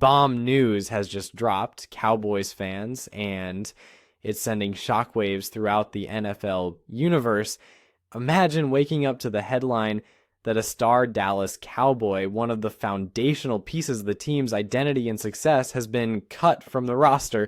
bomb news has just dropped, Cowboys fans, and it's sending shockwaves throughout the NFL universe. Imagine waking up to the headline that a star Dallas Cowboy, one of the foundational pieces of the team's identity and success, has been cut from the roster.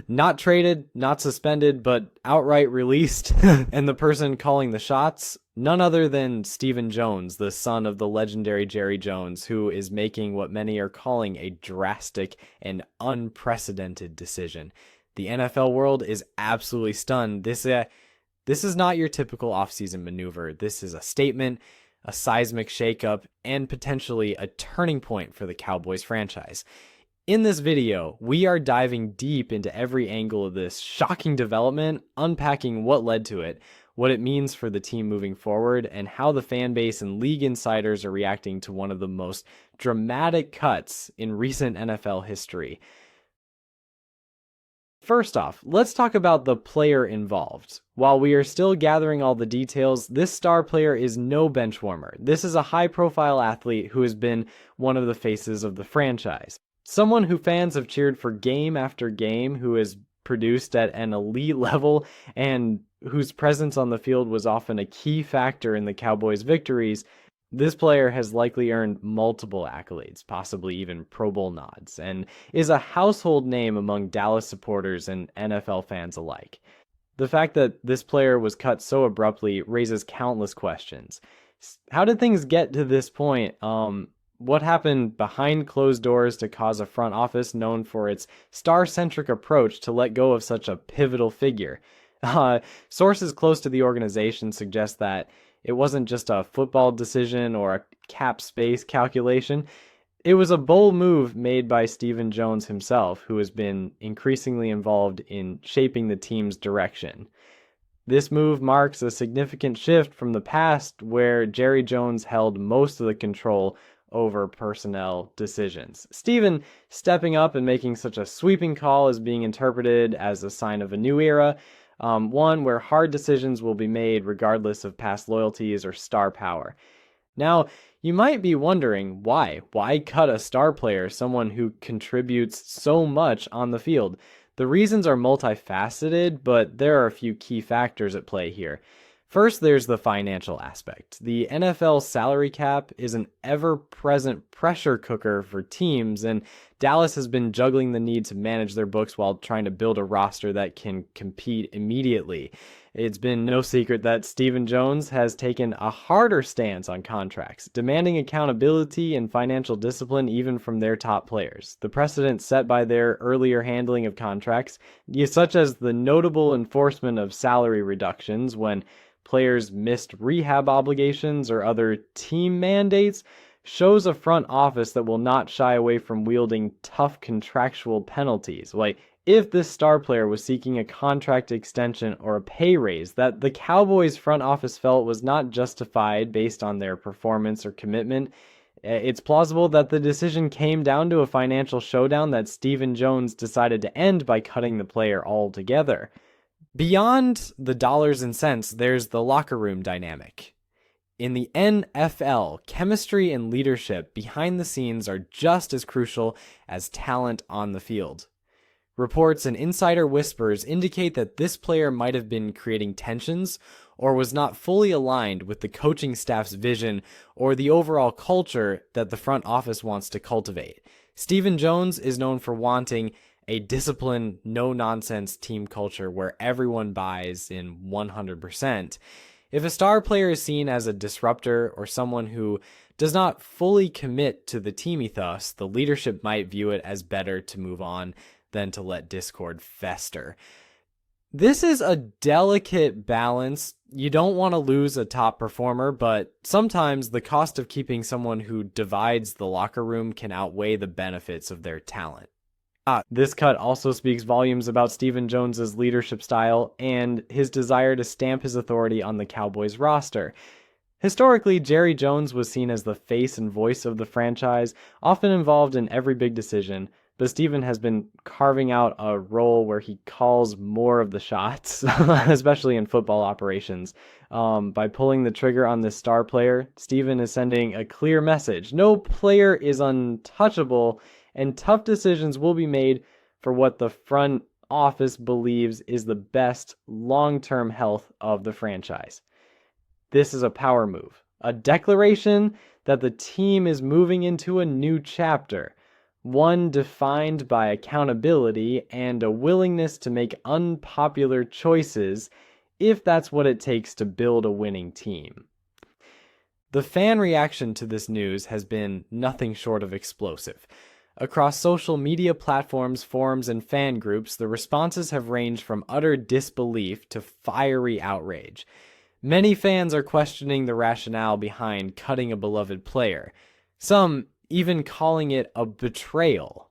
Not traded, not suspended, but outright released. And the person calling the shots, none other than Stephen Jones, the son of the legendary Jerry Jones, who is making what many are calling a drastic and unprecedented decision. The NFL world is absolutely stunned. This is not your typical offseason maneuver. This is a statement, a seismic shakeup, and potentially a turning point for the Cowboys franchise. In this video, we are diving deep into every angle of this shocking development, unpacking what led to it, what it means for the team moving forward, and how the fan base and league insiders are reacting to one of the most dramatic cuts in recent NFL history. First off, let's talk about the player involved. While we are still gathering all the details, this star player is no bench warmer. This is a high-profile athlete who has been one of the faces of the franchise. Someone who fans have cheered for game after game, who has produced at an elite level, and whose presence on the field was often a key factor in the Cowboys' victories. This player has likely earned multiple accolades, possibly even Pro Bowl nods, and is a household name among Dallas supporters and NFL fans alike. The fact that this player was cut so abruptly raises countless questions. How did things get to this point? What happened behind closed doors to cause a front office known for its star-centric approach to let go of such a pivotal figure? Sources close to the organization suggest that it wasn't just a football decision or a cap space calculation. It was a bold move made by Stephen Jones himself, who has been increasingly involved in shaping the team's direction. This move marks a significant shift from the past where Jerry Jones held most of the control over personnel decisions. Stephen stepping up and making such a sweeping call is being interpreted as a sign of a new era, one where hard decisions will be made regardless of past loyalties or star power. Now, you might be wondering why? Why cut a star player, someone who contributes so much on the field? The reasons are multifaceted, but there are a few key factors at play here. First, there's the financial aspect. The NFL salary cap is an ever-present pressure cooker for teams, and Dallas has been juggling the need to manage their books while trying to build a roster that can compete immediately. It's been no secret that Stephen Jones has taken a harder stance on contracts, demanding accountability and financial discipline even from their top players. The precedent set by their earlier handling of contracts, such as the notable enforcement of salary reductions when players missed rehab obligations or other team mandates, shows a front office that will not shy away from wielding tough contractual penalties. Like, if this star player was seeking a contract extension or a pay raise that the Cowboys front office felt was not justified based on their performance or commitment, it's plausible that the decision came down to a financial showdown that Stephen Jones decided to end by cutting the player altogether. Beyond the dollars and cents, there's the locker room dynamic. In the NFL, chemistry and leadership behind the scenes are just as crucial as talent on the field. Reports and insider whispers indicate that this player might have been creating tensions or was not fully aligned with the coaching staff's vision or the overall culture that the front office wants to cultivate. Stephen Jones is known for wanting a disciplined, no-nonsense team culture where everyone buys in 100%. If a star player is seen as a disruptor or someone who does not fully commit to the team ethos, the leadership might view it as better to move on than to let discord fester. This is a delicate balance. You don't want to lose a top performer, but sometimes the cost of keeping someone who divides the locker room can outweigh the benefits of their talent. This cut also speaks volumes about Stephen Jones's leadership style and his desire to stamp his authority on the Cowboys roster. Historically, Jerry Jones was seen as the face and voice of the franchise, often involved in every big decision, but Stephen has been carving out a role where he calls more of the shots, especially in football operations. By pulling the trigger on this star player, Stephen is sending a clear message. No player is untouchable, and tough decisions will be made for what the front office believes is the best long-term health of the franchise. This is a power move, a declaration that the team is moving into a new chapter, one defined by accountability and a willingness to make unpopular choices if that's what it takes to build a winning team. The fan reaction to this news has been nothing short of explosive. Across social media platforms, forums, and fan groups, the responses have ranged from utter disbelief to fiery outrage. Many fans are questioning the rationale behind cutting a beloved player, some even calling it a betrayal.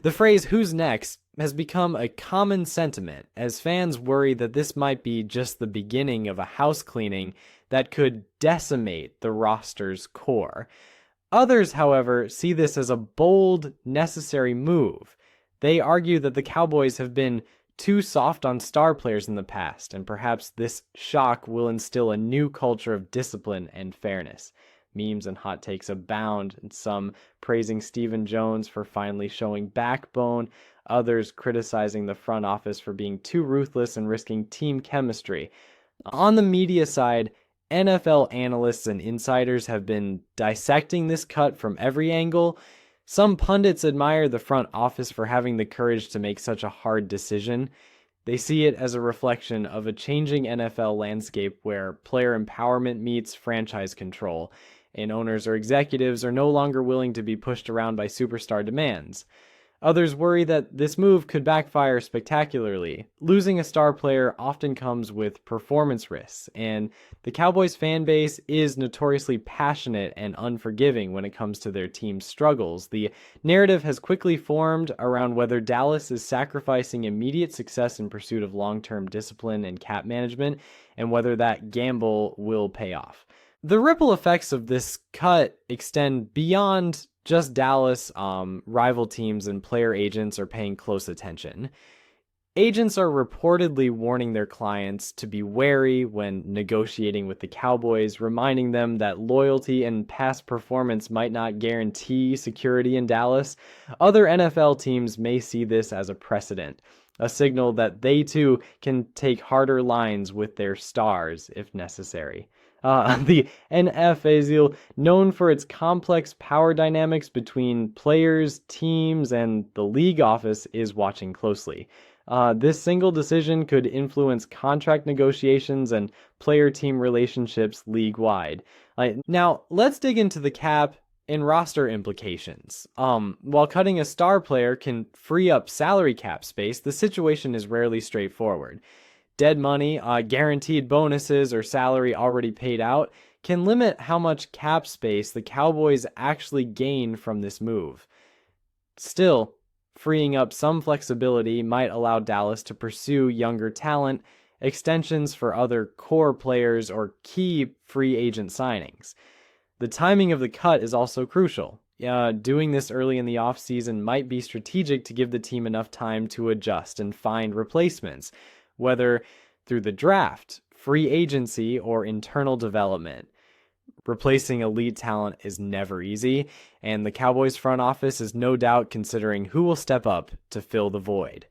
The phrase "who's next" has become a common sentiment as fans worry that this might be just the beginning of a house cleaning that could decimate the roster's core. Others, however, see this as a bold, necessary move. They argue that the Cowboys have been too soft on star players in the past, and perhaps this shock will instill a new culture of discipline and fairness. Memes and hot takes abound, and some praising Stephen Jones for finally showing backbone, others criticizing the front office for being too ruthless and risking team chemistry. On the media side, NFL analysts and insiders have been dissecting this cut from every angle. Some pundits admire the front office for having the courage to make such a hard decision. They see it as a reflection of a changing NFL landscape where player empowerment meets franchise control, and owners or executives are no longer willing to be pushed around by superstar demands. Others worry that this move could backfire spectacularly. Losing a star player often comes with performance risks, and the Cowboys fan base is notoriously passionate and unforgiving when it comes to their team's struggles. The narrative has quickly formed around whether Dallas is sacrificing immediate success in pursuit of long-term discipline and cap management, and whether that gamble will pay off. The ripple effects of this cut extend beyond just Dallas. Rival teams and player agents are paying close attention. Agents are reportedly warning their clients to be wary when negotiating with the Cowboys, reminding them that loyalty and past performance might not guarantee security in Dallas. Other NFL teams may see this as a precedent, a signal that they too can take harder lines with their stars if necessary. The NFL, known for its complex power dynamics between players, teams, and the league office, is watching closely. This single decision could influence contract negotiations and player-team relationships league-wide. Now, let's dig into the cap and roster implications. While cutting a star player can free up salary cap space, the situation is rarely straightforward. Dead money, guaranteed bonuses, or salary already paid out can limit how much cap space the Cowboys actually gain from this move. Still, freeing up some flexibility might allow Dallas to pursue younger talent, extensions for other core players, or key free agent signings. The timing of the cut is also crucial. Doing this early in the offseason might be strategic to give the team enough time to adjust and find replacements, whether through the draft, free agency, or internal development. Replacing elite talent is never easy, and the Cowboys front office is no doubt considering who will step up to fill the void.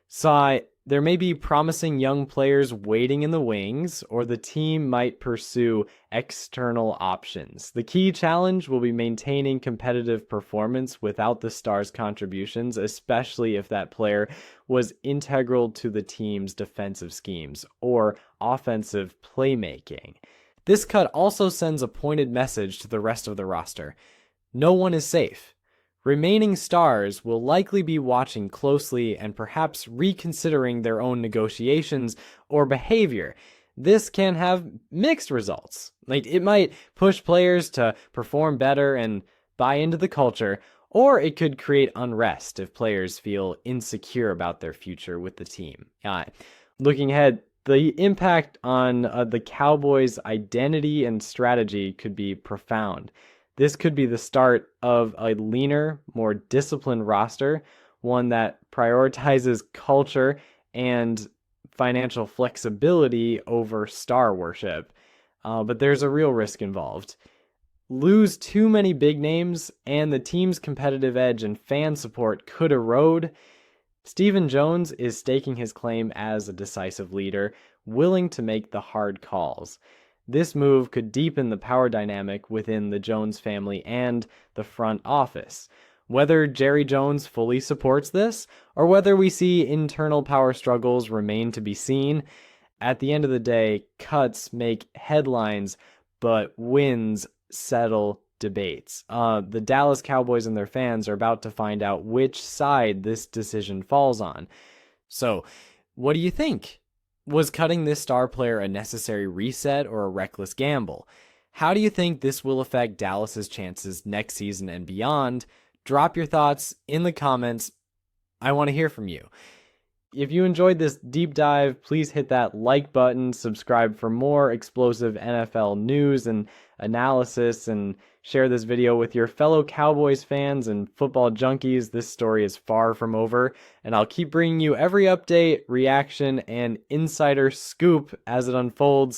So there may be promising young players waiting in the wings, or the team might pursue external options. The key challenge will be maintaining competitive performance without the star's contributions, especially if that player was integral to the team's defensive schemes or offensive playmaking. This cut also sends a pointed message to the rest of the roster. No one is safe. Remaining stars will likely be watching closely and perhaps reconsidering their own negotiations or behavior. This can have mixed results. It might push players to perform better and buy into the culture, or it could create unrest if players feel insecure about their future with the team. Looking ahead, the impact on the Cowboys' identity and strategy could be profound. This could be the start of a leaner, more disciplined roster, one that prioritizes culture and financial flexibility over star worship. But there's a real risk involved. lose too many big names and the team's competitive edge and fan support could erode, Stephen Jones is staking his claim as a decisive leader, willing to make the hard calls. This move could deepen the power dynamic within the Jones family and the front office. Whether Jerry Jones fully supports this, or whether we see internal power struggles remain to be seen, at the end of the day, cuts make headlines, but wins settle debates. The Dallas Cowboys and their fans are about to find out which side this decision falls on. So, what do you think? Was cutting this star player a necessary reset or a reckless gamble? How do you think this will affect Dallas's chances next season and beyond? Drop your thoughts in the comments. I want to hear from you. If you enjoyed this deep dive, please hit that like button, subscribe for more explosive NFL news and analysis, and share this video with your fellow Cowboys fans and football junkies. This story is far from over, and I'll keep bringing you every update, reaction, and insider scoop as it unfolds.